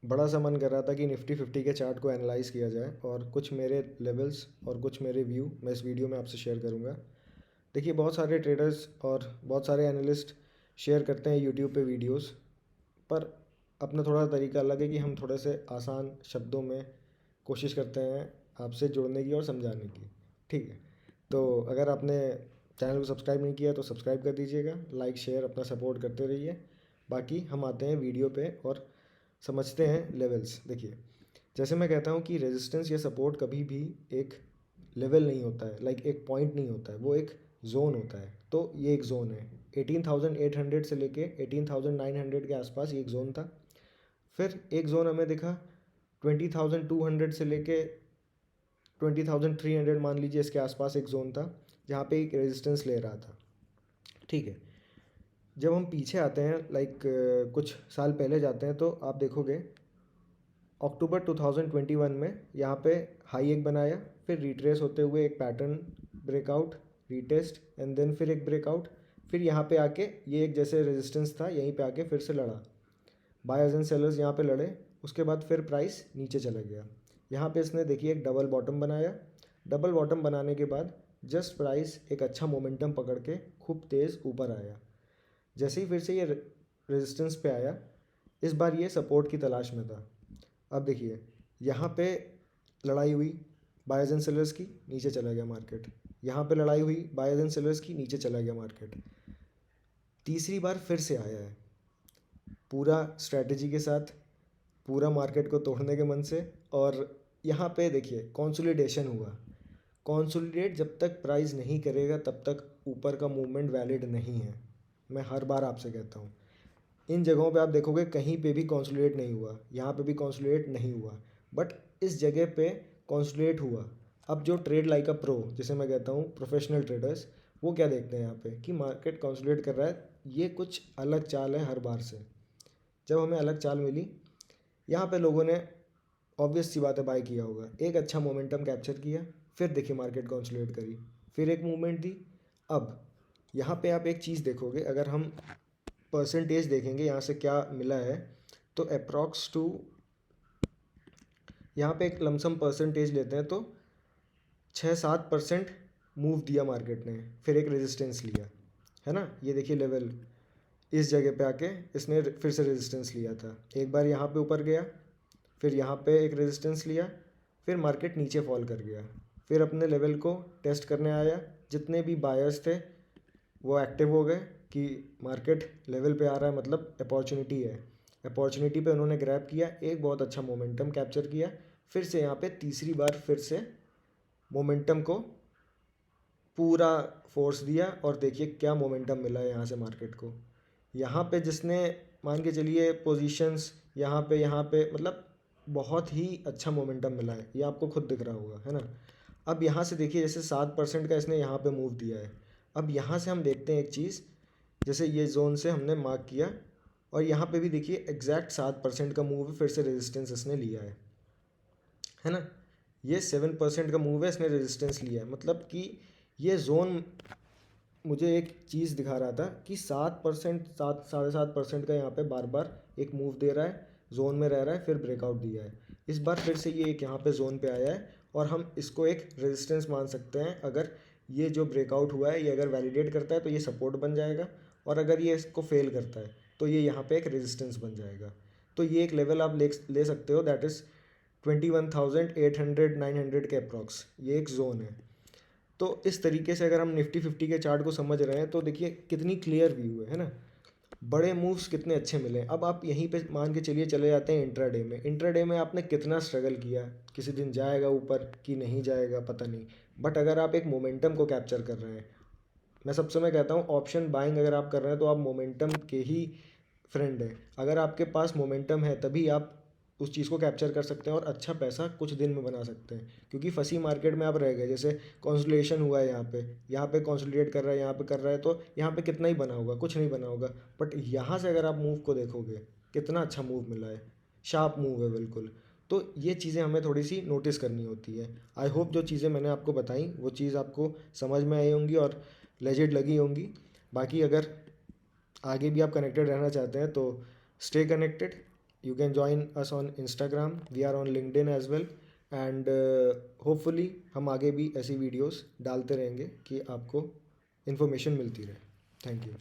बड़ा सा मन कर रहा था कि निफ्टी 50 के चार्ट को एनालाइज़ किया जाए और कुछ मेरे लेवल्स और कुछ मेरे व्यू मैं इस वीडियो में आपसे शेयर करूंगा। देखिए, बहुत सारे ट्रेडर्स और बहुत सारे एनालिस्ट शेयर करते हैं यूट्यूब पे वीडियोस, पर अपना थोड़ा तरीका अलग है कि हम थोड़े से आसान शब्दों में कोशिश करते हैं आपसे जुड़ने की और समझाने की। ठीक है, तो अगर आपने चैनल को सब्सक्राइब नहीं किया तो सब्सक्राइब कर दीजिएगा, लाइक शेयर अपना सपोर्ट करते रहिए। बाकी हम आते हैं वीडियो पे और समझते हैं लेवल्स। देखिए, जैसे मैं कहता हूँ कि रेजिस्टेंस या सपोर्ट कभी भी एक लेवल नहीं होता है, लाइक एक पॉइंट नहीं होता है, वो एक जोन होता है। तो ये एक जोन है, 18,800 से लेके 18,900 के आसपास ये एक जोन था। फिर एक जोन हमें दिखा 20,200 से लेके 20,300, मान लीजिए इसके आसपास एक जोन था जहाँ पे एक रेजिस्टेंस ले रहा था। ठीक है, जब हम पीछे आते हैं, लाइक कुछ साल पहले जाते हैं, तो आप देखोगे अक्टूबर 2021 में यहाँ पे हाई एक बनाया, फिर रिट्रेस होते हुए एक pattern breakout, retest and then फिर एक ब्रेकआउट, फिर यहाँ पे आके ये एक जैसे रेजिस्टेंस था यहीं पे आके फिर से लड़ा। बायर्स एंड सेलर्स यहाँ पे लड़े, उसके बाद फिर प्राइस नीचे चला गया। यहाँ पे इसने देखिए एक डबल बॉटम बनाया। डबल बॉटम बनाने के बाद जस्ट प्राइस एक अच्छा मोमेंटम पकड़ के खूब तेज़ ऊपर आया। जैसे ही फिर से ये रेजिस्टेंस पे आया, इस बार ये सपोर्ट की तलाश में था। अब देखिए, यहाँ पे लड़ाई हुई बायर्स एंड सेलर्स की, नीचे चला गया मार्केट। यहाँ पे लड़ाई हुई बायर्स एंड सेलर्स की, नीचे चला गया मार्केट। तीसरी बार फिर से आया है पूरा स्ट्रैटेजी के साथ, पूरा मार्केट को तोड़ने के मन से। और यहाँ पे देखिए कॉन्सोलिडेशन हुआ। कॉन्सोलिडेट जब तक प्राइस नहीं करेगा तब तक ऊपर का मूवमेंट वैलिड नहीं है। मैं हर बार आपसे कहता हूँ, इन जगहों पे आप देखोगे कहीं पे भी कॉन्सोलिडेट नहीं हुआ, यहाँ पे भी कॉन्सोलिडेट नहीं हुआ, बट इस जगह पे कॉन्सोलिडेट हुआ। अब जो ट्रेड लाइक अ प्रो, जिसे मैं कहता हूँ प्रोफेशनल ट्रेडर्स, वो क्या देखते हैं यहाँ पे कि मार्केट कॉन्सोलिडेट कर रहा है, ये कुछ अलग चाल है हर बार से। जब हमें अलग चाल मिली, यहाँ पे लोगों ने ऑब्वियस सी बात है बाय किया होगा, एक अच्छा मोमेंटम कैप्चर किया, फिर देखिए मार्केट कॉन्सोलिडेट करी, फिर एक मूवमेंट दी। अब यहाँ पे आप एक चीज़ देखोगे, अगर हम परसेंटेज देखेंगे यहाँ से क्या मिला है, तो अप्रॉक्स टू, यहाँ पे एक लमसम परसेंटेज लेते हैं तो 6-7% मूव दिया मार्केट ने, फिर एक रेजिस्टेंस लिया, है ना। ये देखिए लेवल, इस जगह पे आके इसने फिर से रेजिस्टेंस लिया था, एक बार यहाँ पे ऊपर गया, फिर यहाँ पे एक रेजिस्टेंस लिया, फिर मार्केट नीचे फॉल कर गया, फिर अपने लेवल को टेस्ट करने आया। जितने भी बायर्स थे वो एक्टिव हो गए कि मार्केट लेवल पे आ रहा है, मतलब अपॉर्चुनिटी है। अपॉर्चुनिटी पे उन्होंने ग्रैब किया, एक बहुत अच्छा मोमेंटम कैप्चर किया, फिर से यहाँ पे तीसरी बार फिर से मोमेंटम को पूरा फोर्स दिया, और देखिए क्या मोमेंटम मिला है यहाँ से मार्केट को। यहाँ पे जिसने, मान के चलिए पोजीशंस यहाँ पे मतलब बहुत ही अच्छा मोमेंटम मिला है, ये आपको खुद दिख रहा होगा, है ना। अब यहाँ से देखिए जैसे 7% का इसने यहाँ पे मूव दिया है। अब यहाँ से हम देखते हैं एक चीज़, जैसे ये जोन से हमने मार्क किया, और यहाँ पे भी देखिए एग्जैक्ट 7% का मूव है, फिर से रेजिस्टेंस इसने लिया है ना। ये 7% का मूव है, इसने रेजिस्टेंस लिया है, मतलब कि ये जोन मुझे एक चीज़ दिखा रहा था कि 7%, 7-7.5% का यहाँ पे बार बार एक मूव दे रहा है, जोन में रह रहा है, फिर ब्रेकआउट दिया है। इस बार फिर से ये एक यहाँ पे जोन पे आया है, और हम इसको एक रेजिस्टेंस मान सकते हैं। अगर ये जो ब्रेकआउट हुआ है ये अगर वैलिडेट करता है तो ये सपोर्ट बन जाएगा, और अगर ये इसको फेल करता है तो ये यहाँ पे एक रेजिस्टेंस बन जाएगा। तो ये एक लेवल आप ले सकते हो, दैट इज़ 21,800-900 के अप्रॉक्स, ये एक जोन है। तो इस तरीके से अगर हम निफ्टी 50 के चार्ट को समझ रहे हैं तो देखिए कितनी क्लियर व्यू है ना। बड़े मूव्स कितने अच्छे मिले। अब आप यहीं पे मान के चलिए चले जाते हैं इंट्राडे में। इंट्राडे में आपने कितना स्ट्रगल किया, किसी दिन जाएगा ऊपर कि नहीं जाएगा पता नहीं, बट अगर आप एक मोमेंटम को कैप्चर कर रहे हैं, मैं सब समय कहता हूँ ऑप्शन बाइंग अगर आप कर रहे हैं तो आप मोमेंटम के ही फ्रेंड है। अगर आपके पास मोमेंटम है तभी आप उस चीज़ को कैप्चर कर सकते हैं और अच्छा पैसा कुछ दिन में बना सकते हैं। क्योंकि फंसी मार्केट में आप रह गए, जैसे कॉन्सोलिडेशन हुआ है यहाँ पे कॉन्सोलिडेट कर रहा है, यहाँ पे कर रहा है, तो यहाँ पे कितना ही बना होगा, कुछ नहीं बना होगा। बट यहाँ से अगर आप मूव को देखोगे, कितना अच्छा मूव मिला है, शार्प मूव है बिल्कुल। तो ये चीज़ें हमें थोड़ी सी नोटिस करनी होती है। आई होप जो चीज़ें मैंने आपको बताई वो चीज़ आपको समझ में आई होंगी और लेजिट लगी होंगी। बाकी अगर आगे भी आप कनेक्टेड रहना चाहते हैं तो stay connected. You can join us on Instagram. We are on LinkedIn as well. And hopefully हम आगे भी ऐसी वीडियोस डालते रहेंगे कि आपको इन्फॉर्मेशन मिलती रहे. Thank you.